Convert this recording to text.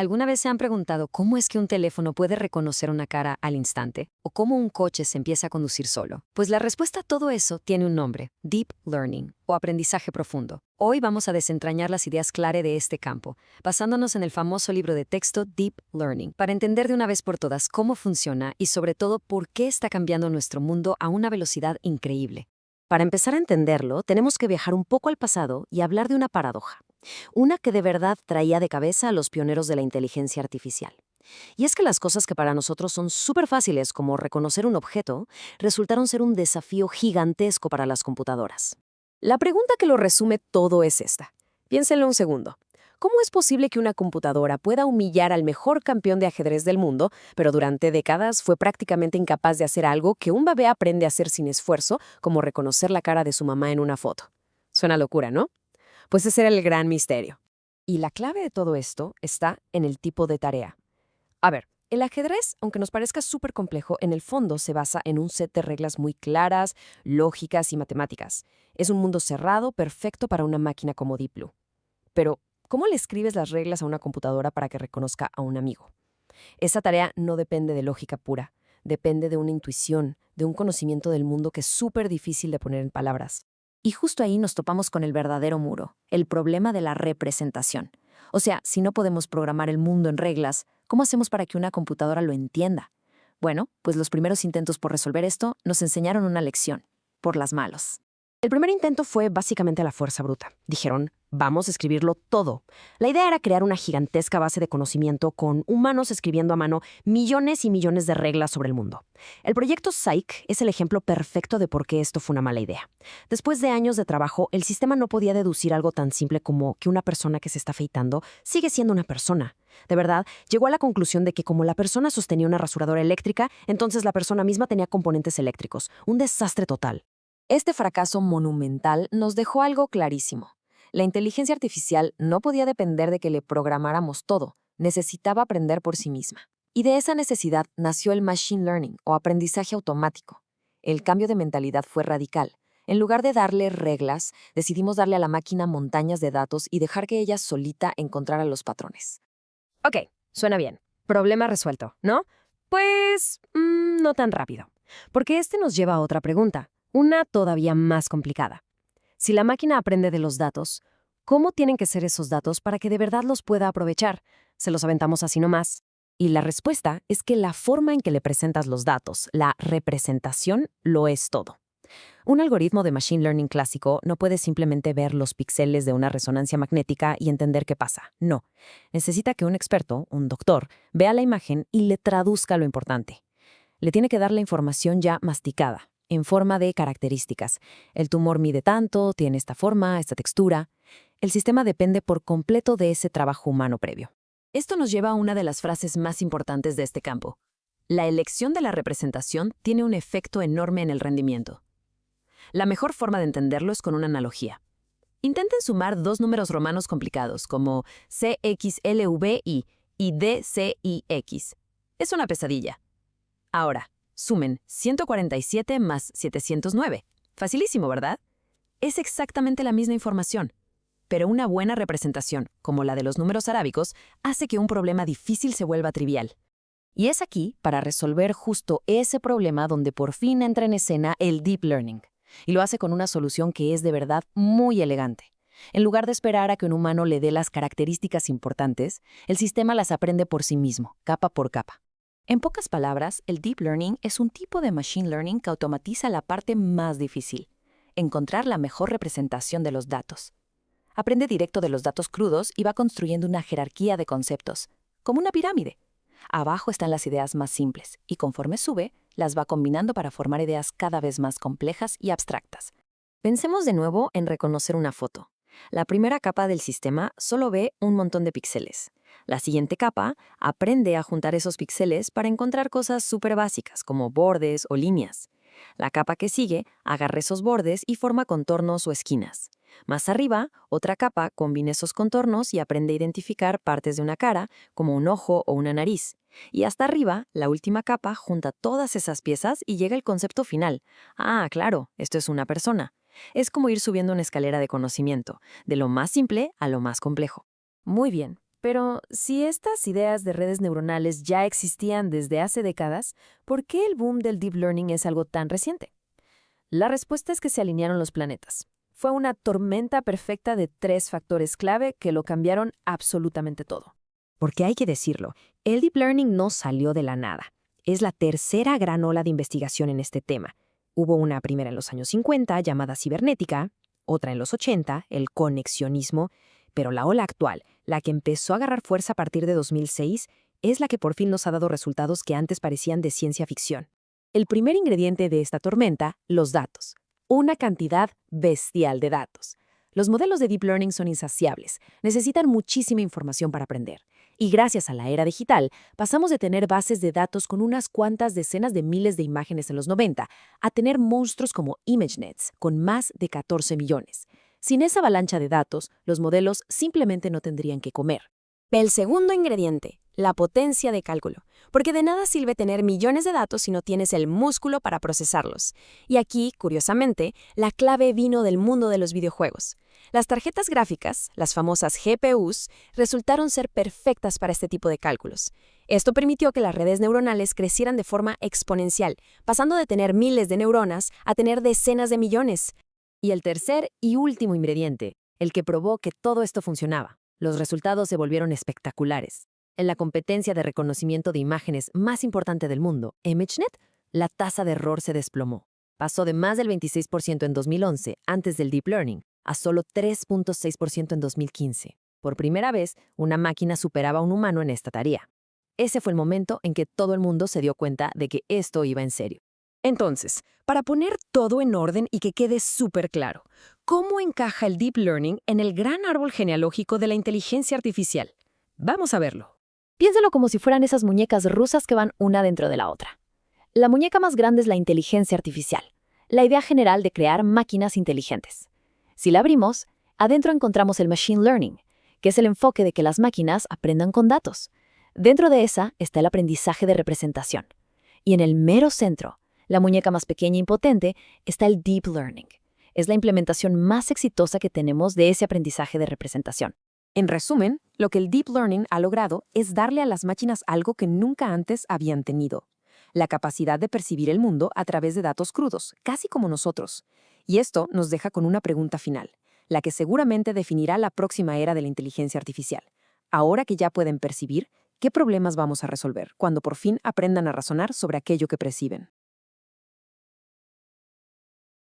¿Alguna vez se han preguntado cómo es que un teléfono puede reconocer una cara al instante? ¿O cómo un coche se empieza a conducir solo? Pues la respuesta a todo eso tiene un nombre: Deep Learning, o aprendizaje profundo. Hoy vamos a desentrañar las ideas clave de este campo, basándonos en el famoso libro de texto Deep Learning, para entender de una vez por todas cómo funciona y sobre todo por qué está cambiando nuestro mundo a una velocidad increíble. Para empezar a entenderlo, tenemos que viajar un poco al pasado y hablar de una paradoja. Una que de verdad traía de cabeza a los pioneros de la inteligencia artificial. Y es que las cosas que para nosotros son súper fáciles, como reconocer un objeto, resultaron ser un desafío gigantesco para las computadoras. La pregunta que lo resume todo es esta. Piénsenlo un segundo. ¿Cómo es posible que una computadora pueda humillar al mejor campeón de ajedrez del mundo, pero durante décadas fue prácticamente incapaz de hacer algo que un bebé aprende a hacer sin esfuerzo, como reconocer la cara de su mamá en una foto? Suena locura, ¿no? Pues ese era el gran misterio. Y la clave de todo esto está en el tipo de tarea. A ver, el ajedrez, aunque nos parezca súper complejo, en el fondo se basa en un set de reglas muy claras, lógicas y matemáticas. Es un mundo cerrado, perfecto para una máquina como Deep Blue. Pero, ¿cómo le escribes las reglas a una computadora para que reconozca a un amigo? Esa tarea no depende de lógica pura, depende de una intuición, de un conocimiento del mundo que es súper difícil de poner en palabras. Y justo ahí nos topamos con el verdadero muro, el problema de la representación. O sea, si no podemos programar el mundo en reglas, ¿cómo hacemos para que una computadora lo entienda? Bueno, pues los primeros intentos por resolver esto nos enseñaron una lección: por las malos. El primer intento fue básicamente a la fuerza bruta. Dijeron, vamos a escribirlo todo. La idea era crear una gigantesca base de conocimiento con humanos escribiendo a mano millones y millones de reglas sobre el mundo. El proyecto Psyche es el ejemplo perfecto de por qué esto fue una mala idea. Después de años de trabajo, el sistema no podía deducir algo tan simple como que una persona que se está afeitando sigue siendo una persona. De verdad, llegó a la conclusión de que como la persona sostenía una rasuradora eléctrica, entonces la persona misma tenía componentes eléctricos. Un desastre total. Este fracaso monumental nos dejó algo clarísimo. La inteligencia artificial no podía depender de que le programáramos todo, necesitaba aprender por sí misma. Y de esa necesidad nació el machine learning, o aprendizaje automático. El cambio de mentalidad fue radical. En lugar de darle reglas, decidimos darle a la máquina montañas de datos y dejar que ella solita encontrara los patrones. Ok, suena bien. Problema resuelto, ¿no? Pues, no tan rápido. Porque este nos lleva a otra pregunta, una todavía más complicada. Si la máquina aprende de los datos, ¿cómo tienen que ser esos datos para que de verdad los pueda aprovechar? ¿Se los aventamos así nomás? Y la respuesta es que la forma en que le presentas los datos, la representación, lo es todo. Un algoritmo de machine learning clásico no puede simplemente ver los píxeles de una resonancia magnética y entender qué pasa. No. Necesita que un experto, un doctor, vea la imagen y le traduzca lo importante. Le tiene que dar la información ya masticada, en forma de características. El tumor mide tanto, tiene esta forma, esta textura. El sistema depende por completo de ese trabajo humano previo. Esto nos lleva a una de las frases más importantes de este campo. La elección de la representación tiene un efecto enorme en el rendimiento. La mejor forma de entenderlo es con una analogía. Intenten sumar dos números romanos complicados como CXLVI y DCIX. Es una pesadilla. Ahora, sumen 147 más 709. Facilísimo, ¿verdad? Es exactamente la misma información. Pero una buena representación, como la de los números arábicos, hace que un problema difícil se vuelva trivial. Y es aquí, para resolver justo ese problema, donde por fin entra en escena el Deep Learning. Y lo hace con una solución que es de verdad muy elegante. En lugar de esperar a que un humano le dé las características importantes, el sistema las aprende por sí mismo, capa por capa. En pocas palabras, el Deep Learning es un tipo de Machine Learning que automatiza la parte más difícil: encontrar la mejor representación de los datos. Aprende directo de los datos crudos y va construyendo una jerarquía de conceptos, como una pirámide. Abajo están las ideas más simples, y conforme sube, las va combinando para formar ideas cada vez más complejas y abstractas. Pensemos de nuevo en reconocer una foto. La primera capa del sistema solo ve un montón de píxeles. La siguiente capa aprende a juntar esos píxeles para encontrar cosas súper básicas, como bordes o líneas. La capa que sigue agarra esos bordes y forma contornos o esquinas. Más arriba, otra capa combina esos contornos y aprende a identificar partes de una cara, como un ojo o una nariz. Y hasta arriba, la última capa junta todas esas piezas y llega el concepto final. Ah, claro, esto es una persona. Es como ir subiendo una escalera de conocimiento, de lo más simple a lo más complejo. Muy bien, Pero si estas ideas de redes neuronales ya existían desde hace décadas, ¿por qué el boom del deep learning es algo tan reciente? La respuesta es que se alinearon los planetas. Fue una tormenta perfecta de 3 factores clave que lo cambiaron absolutamente todo. Porque hay que decirlo, el deep learning no salió de la nada. Es la tercera gran ola de investigación en este tema. Hubo una primera en los años 50 llamada cibernética, otra en los 80, el conexionismo, pero la ola actual, la que empezó a agarrar fuerza a partir de 2006, es la que por fin nos ha dado resultados que antes parecían de ciencia ficción. El primer ingrediente de esta tormenta, los datos. Una cantidad bestial de datos. Los modelos de deep learning son insaciables, necesitan muchísima información para aprender. Y gracias a la era digital, pasamos de tener bases de datos con unas cuantas decenas de miles de imágenes en los 90 a tener monstruos como ImageNets, con más de 14 millones. Sin esa avalancha de datos, los modelos simplemente no tendrían que comer. El segundo ingrediente, la potencia de cálculo, porque de nada sirve tener millones de datos si no tienes el músculo para procesarlos. Y aquí, curiosamente, la clave vino del mundo de los videojuegos. Las tarjetas gráficas, las famosas GPUs, resultaron ser perfectas para este tipo de cálculos. Esto permitió que las redes neuronales crecieran de forma exponencial, pasando de tener miles de neuronas a tener decenas de millones. Y el tercer y último ingrediente, el que probó que todo esto funcionaba. Los resultados se volvieron espectaculares. En la competencia de reconocimiento de imágenes más importante del mundo, ImageNet, la tasa de error se desplomó. Pasó de más del 26% en 2011, antes del Deep Learning, a solo 3.6% en 2015. Por primera vez, una máquina superaba a un humano en esta tarea. Ese fue el momento en que todo el mundo se dio cuenta de que esto iba en serio. Entonces, para poner todo en orden y que quede súper claro, ¿cómo encaja el Deep Learning en el gran árbol genealógico de la inteligencia artificial? Vamos a verlo. Piénsalo como si fueran esas muñecas rusas que van una dentro de la otra. La muñeca más grande es la inteligencia artificial, la idea general de crear máquinas inteligentes. Si la abrimos, adentro encontramos el Machine Learning, que es el enfoque de que las máquinas aprendan con datos. Dentro de esa está el aprendizaje de representación. Y en el mero centro, la muñeca más pequeña y potente, está el Deep Learning. Es la implementación más exitosa que tenemos de ese aprendizaje de representación. En resumen, lo que el Deep Learning ha logrado es darle a las máquinas algo que nunca antes habían tenido: la capacidad de percibir el mundo a través de datos crudos, casi como nosotros. Y esto nos deja con una pregunta final, la que seguramente definirá la próxima era de la inteligencia artificial. Ahora que ya pueden percibir, ¿qué problemas vamos a resolver cuando por fin aprendan a razonar sobre aquello que perciben?